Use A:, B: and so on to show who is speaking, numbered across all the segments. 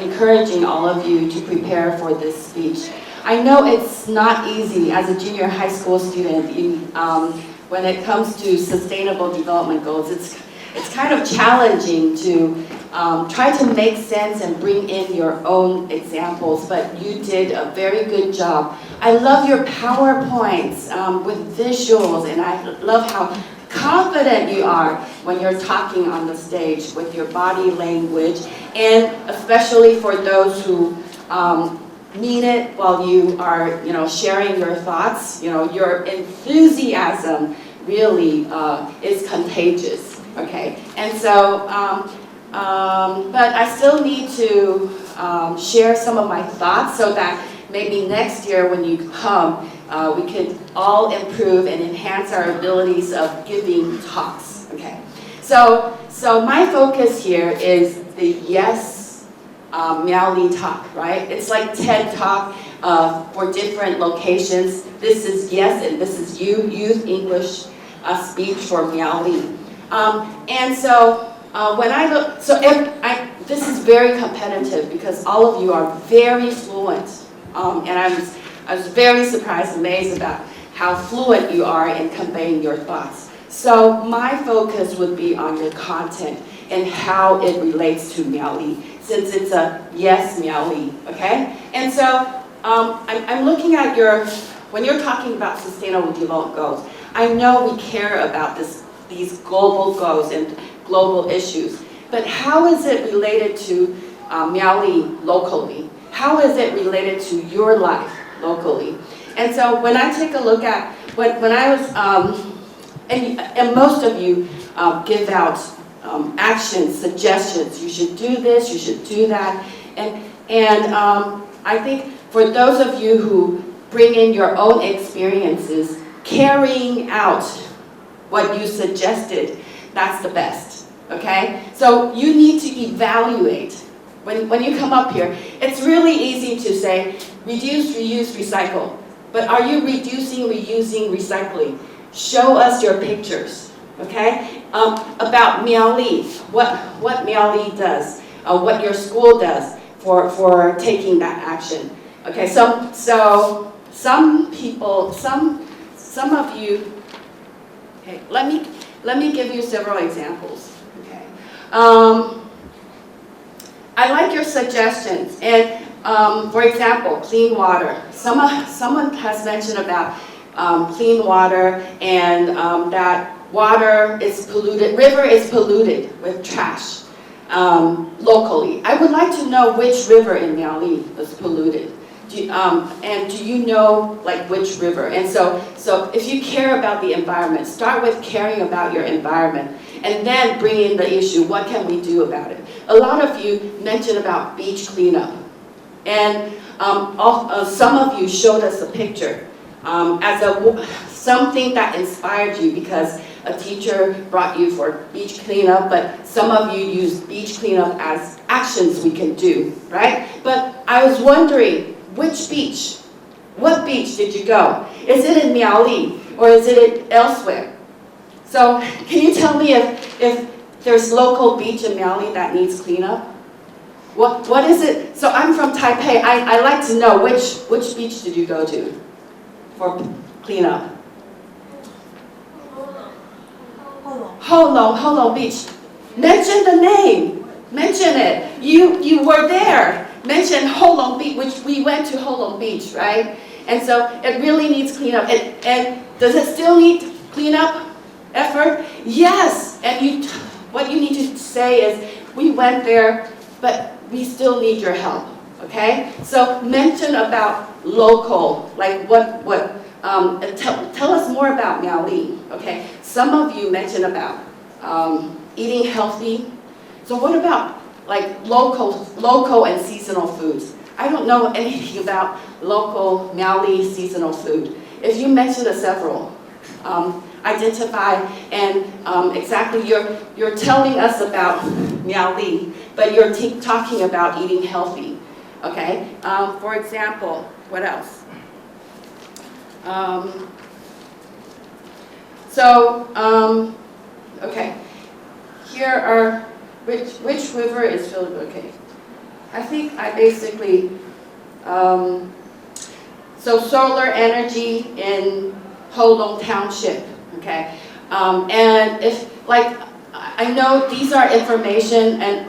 A: encouraging all of you to prepare for this speech. I know it's not easy as a junior high school student when it comes to sustainable development goals. It's kind of challenging to try to make sense and bring in your own examples, but you did a very good job. I love your PowerPoints with visuals, and I love how confident you are when you're talking on the stage with your body language, and especially for those who mean it while you are, sharing your thoughts. Your enthusiasm really is contagious. Okay, and so, but I still need to share some of my thoughts so that maybe next year when you come, we could all improve and enhance our abilities of giving talks. Okay, so my focus here is the YESx Miaoli talk, right? It's like TED Talk for different locations. This is YES and this is Youth English speech for Miaoli. And so when I look, this is very competitive because all of you are very fluent, and I was very surprised, amazed about how fluent you are in conveying your thoughts. So my focus would be on your content and how it relates to Miaoli, since it's a YES Miaoli, okay? And so I'm looking at when you're talking about sustainable development goals, I know we care about these global goals and global issues, but how is it related to Miaoli locally? How is it related to your life locally? And so when I take a look at, when I was, and most of you give out actions, suggestions, you should do this, you should do that, and I think for those of you who bring in your own experiences, carrying out what you suggested, that's the best, okay? So you need to evaluate. When you come up here, it's really easy to say, reduce, reuse, recycle. But are you reducing, reusing, recycling? Show us your pictures, okay? About Miaoli, what Miaoli does, what your school does for taking that action. Okay, so some people, some of you, okay, let me give you several examples. Okay, I like your suggestions, and for example, clean water. Someone has mentioned about clean water, and that water is polluted, river is polluted with trash locally. I would like to know which river in Miaoli is polluted. And do you know like which river? And so if you care about the environment, start with caring about your environment, and then bring in the issue, what can we do about it? A lot of you mentioned about beach cleanup, and some of you showed us a picture as something that inspired you because a teacher brought you for beach cleanup, but some of you used beach cleanup as actions we can do, right? But I was wondering, which beach? What beach did you go? Is it in Miaoli or is it elsewhere? So can you tell me if there's local beach in Miaoli that needs cleanup? What is it? So I'm from Taipei. I like to know which beach did you go to for cleanup? Holong Beach. Mention the name. Mention it. You were there. Mention Holong Beach, which we went to Holong Beach, right? And so it really needs cleanup. And does it still need cleanup effort? Yes. And what you need to say is, we went there, but we still need your help. Okay? So mention about local, like tell us more about Miaoli. Okay? Some of you mentioned about eating healthy. So what about like local and seasonal foods? I don't know anything about local Miaoli seasonal food. If you mentioned several, identify and exactly you're telling us about Miaoli, but you're talking about eating healthy. Okay. For example, what else? Okay. Here are which river is filled? Okay. I think I basically, so solar energy in Holong Township, okay? And if, like, I know these are information and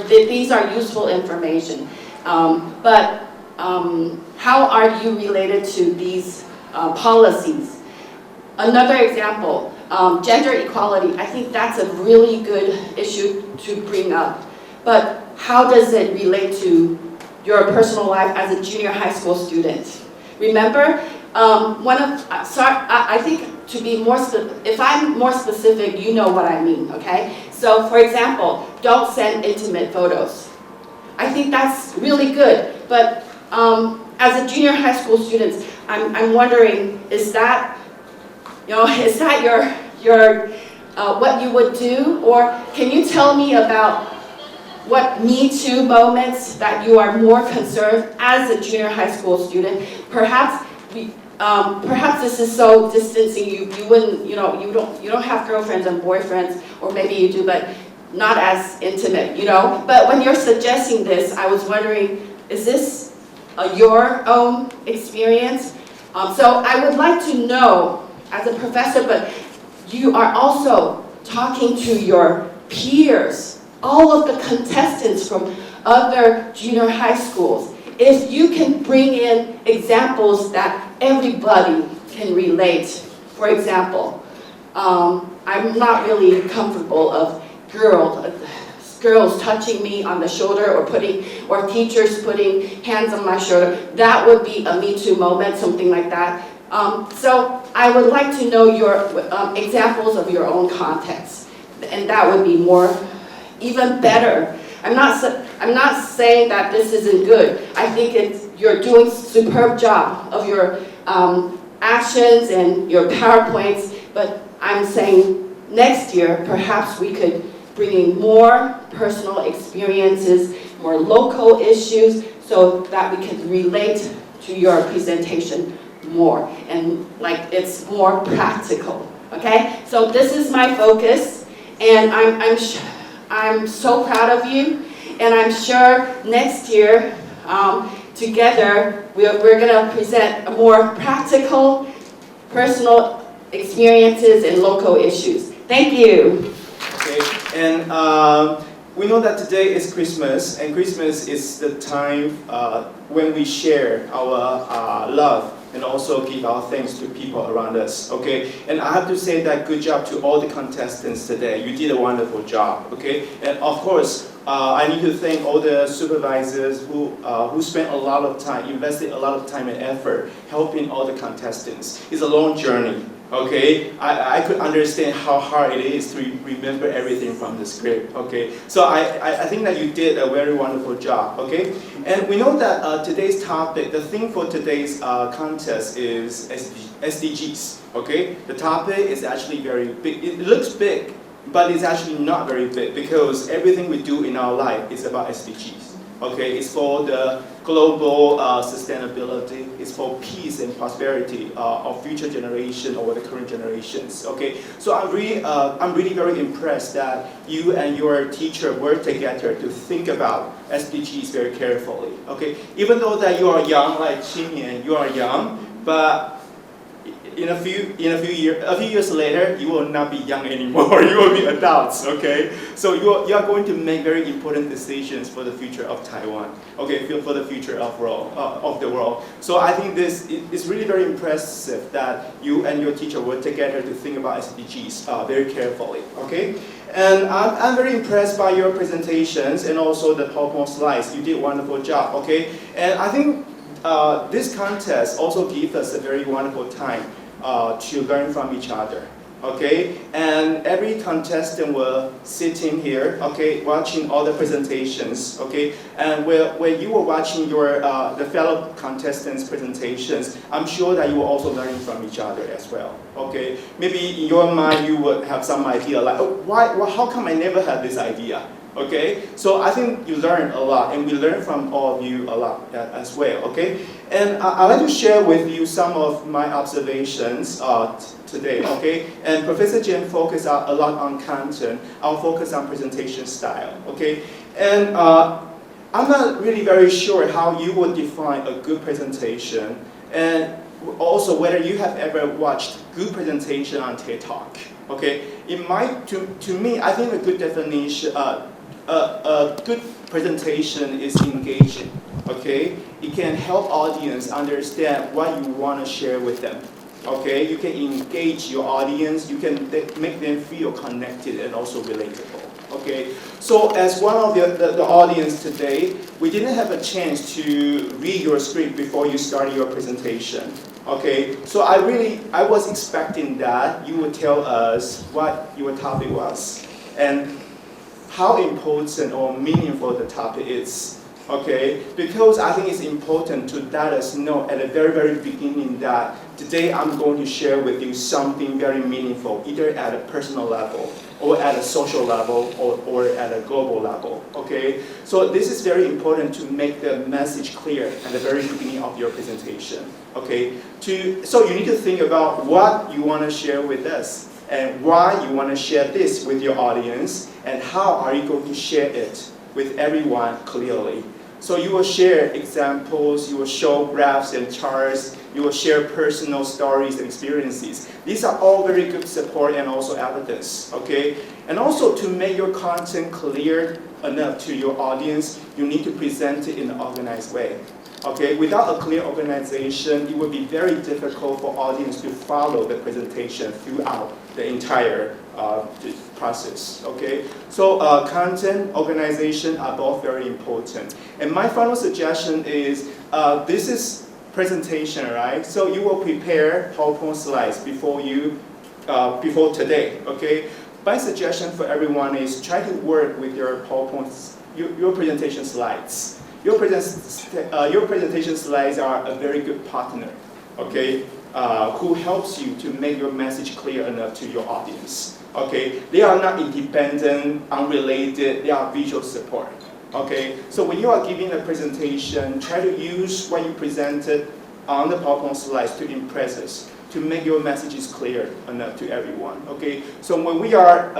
A: these are useful information, but how are you related to these policies? Another example, gender equality. I think that's a really good issue to bring up. But how does it relate to your personal life as a junior high school student? Remember, I think to be more, if I'm more specific, you know what I mean, okay? So for example, don't send intimate photos. I think that's really good, but as a junior high school student, I'm wondering, is that your what you would do? Or can you tell me about what Me Too moments that you are more concerned as a junior high school student? Perhaps this is so distancing. You wouldn't, you don't have girlfriends and boyfriends, or maybe you do, but not as intimate, But when you're suggesting this, I was wondering, is this your own experience? So I would like to know, as a professor, but you are also talking to your peers, all of the contestants from other junior high schools. If you can bring in examples that everybody can relate. For example, I'm not really comfortable of girls touching me on the shoulder or teachers putting hands on my shoulder. That would be a Me Too moment, something like that. So I would like to know your examples of your own context, and that would be even better. I'm not saying that this isn't good. I think you're doing a superb job of your actions and your PowerPoints, but I'm saying next year perhaps we could bring in more personal experiences, more local issues, so that we can relate to your presentation more, and like it's more practical. Okay, so this is my focus, and I'm so proud of you, and I'm sure next year together we're going to present a more practical, personal experiences and local issues. Thank you.
B: Okay, and we know that today is Christmas, and Christmas is the time when we share our love and also give our thanks to people around us, okay? And I have to say that good job to all the contestants today. You did a wonderful job, okay? And of course, I need to thank all the supervisors who spent a lot of time, invested a lot of time and effort helping all the contestants. It's a long journey, okay? I could understand how hard it is to remember everything from the script, okay? So I think that you did a very wonderful job, okay? And we know that today's topic, the theme for today's contest is SDGs, okay? The topic is actually very big. It looks big, but it's actually not very big, because everything we do in our life is about SDGs. Okay, it's for the global sustainability. It's for peace and prosperity of future generation or the current generations. Okay, so I'm really very impressed that you and your teacher work together to think about SDGs very carefully. Okay, even though that you are young, like Chimian, you are young, but in a few years later, you will not be young anymore. You will be adults. Okay, so you are going to make very important decisions for the future of Taiwan. Okay, for the future of the world. So I think this is really very impressive that you and your teacher work together to think about SDGs very carefully. Okay, and I'm very impressed by your presentations and also the PowerPoint slides. You did a wonderful job. Okay, and I think this contest also gives us a very wonderful time to learn from each other, okay? And every contestant will sitting here, okay, watching all the presentations, okay? And where you were watching the fellow contestants' presentations, I'm sure that you were also learning from each other as well, okay? Maybe in your mind you would have some idea like, oh, how come I never had this idea? Okay, so I think you learn a lot, and we learn from all of you a lot as well, okay? And I'd like to share with you some of my observations today, okay? And Professor Jen focused a lot on content. I'll focus on presentation style, okay? And I'm not really very sure how you would define a good presentation, and also whether you have ever watched good presentation on TED Talk. Okay, it might to me, I think a good definition, a good presentation is engaging. Okay, it can help audience understand what you want to share with them. Okay, you can engage your audience, you can make them feel connected and also relatable. Okay, so as one of the audience today, we didn't have a chance to read your script before you started your presentation. Okay, so I was expecting that you would tell us what your topic was and how important or meaningful the topic is. Okay, because I think it's important to let us know at the very, very beginning that today I'm going to share with you something very meaningful, either at a personal level, or at a social level, or at a global level. Okay, so this is very important to make the message clear at the very beginning of your presentation. Okay, so you need to think about what you want to share with us, and why you want to share this with your audience, and how are you going to share it with everyone clearly. So you will share examples, you will show graphs and charts, you will share personal stories and experiences. These are all very good support and also evidence, okay? And also to make your content clear enough to your audience, you need to present it in an organized way. Okay, without a clear organization, it will be very difficult for audience to follow the presentation throughout the entire process. Okay, so content, organization are both very important. And my final suggestion is this is presentation, right? So you will prepare PowerPoint slides before today. Okay, my suggestion for everyone is try to work with your PowerPoint, your presentation slides. Your presentation slides are a very good partner, okay, who helps you to make your message clear enough to your audience. Okay, they are not independent, unrelated, they are visual support. Okay, so when you are giving a presentation, try to use what you presented on the PowerPoint slides to impress us, to make your messages clear enough to everyone. Okay, so when we are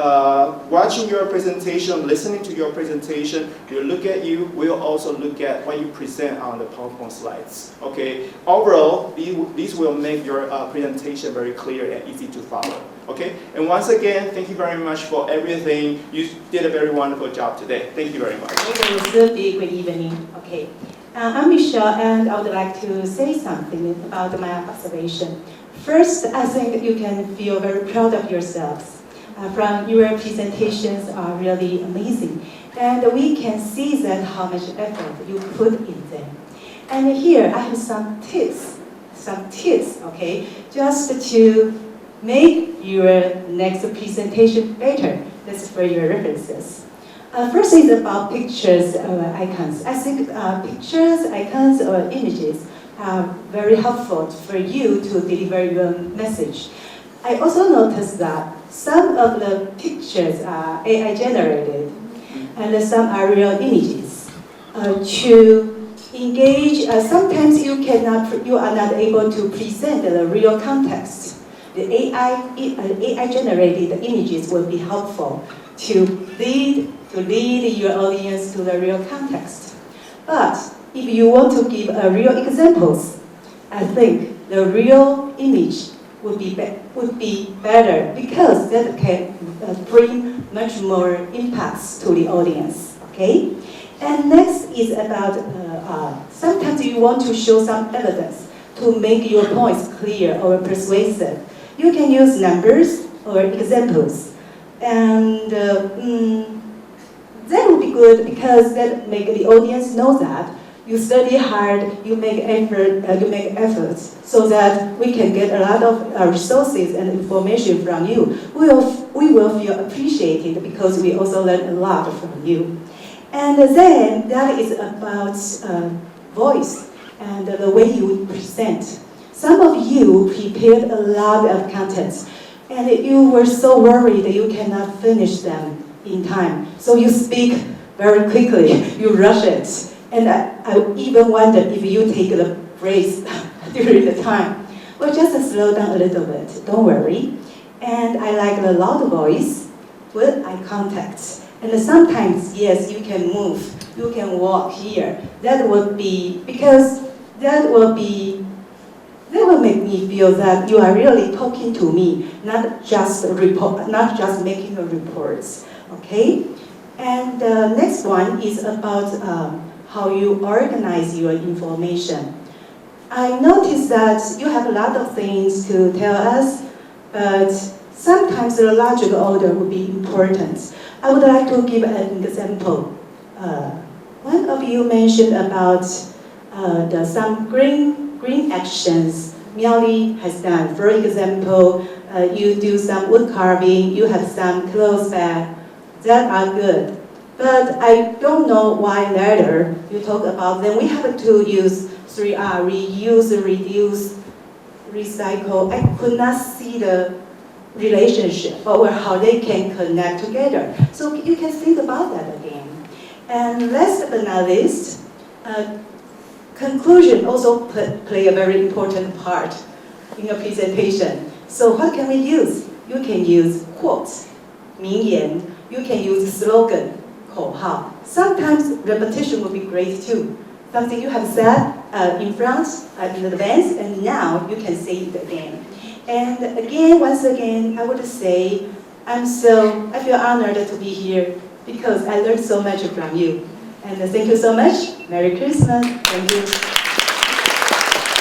B: watching your presentation, listening to your presentation, we'll look at you, we'll also look at what you present on the PowerPoint slides. Okay, overall, these will make your presentation very clear and easy to follow. Okay, and once again, thank you very much for everything. You did a very wonderful job today. Thank you very much.
C: Good evening. Okay, I'm Michelle, and I would like to say something about my observation. First, I think you can feel very proud of yourselves. From your presentations are really amazing, and we can see that how much effort you put in them. And here I have some tips, okay, just to make your next presentation better. That's for your references. First is about pictures or icons. I think pictures, icons, or images are very helpful for you to deliver your message. I also noticed that some of the pictures are AI generated, and some are real images. To engage, sometimes you are not able to present the real context. The AI generated images will be helpful to lead your audience to the real context. But if you want to give real examples, I think the real image would be better, because that can bring much more impacts to the audience. Okay, and next is about sometimes you want to show some evidence to make your points clear or persuasive. You can use numbers or examples, and that would be good, because that make the audience know that you study hard, you make efforts, so that we can get a lot of resources and information from you. We will feel appreciated, because we also learn a lot from you. And then that is about voice and the way you present. Some of you prepared a lot of contents, and you were so worried that you cannot finish them in time. So you speak very quickly, you rush it. And I even wonder if you take the breaks during the time. Well, just slow down a little bit, don't worry. And I like the loud voice with eye contact. And sometimes, yes, you can move you can walk here. That would be, because that will make me feel that you are really talking to me, not just making the reports, okay? And the next one is about how you organize your information. I noticed that you have a lot of things to tell us, but sometimes the logical order would be important. I would like to give an example. One of you mentioned about some green actions Miaoli has done. For example, you do some wood carving, you have some clothes bag, that are good. But I don't know why later you talk about them. We have to use 3R, reuse, reduce, recycle. I could not see the relationship or how they can connect together. So you can think about that again. And last but not least, conclusion also play a very important part in your presentation. So what can we use? You can use quotes, 名言. You can use slogan, 口号. Sometimes repetition would be great too. Something you have said in front, in advance, and now you can say it again. And again, once again, I would say, I feel honored to be here because I learned so much from you. And thank you so much. Merry Christmas. Thank you.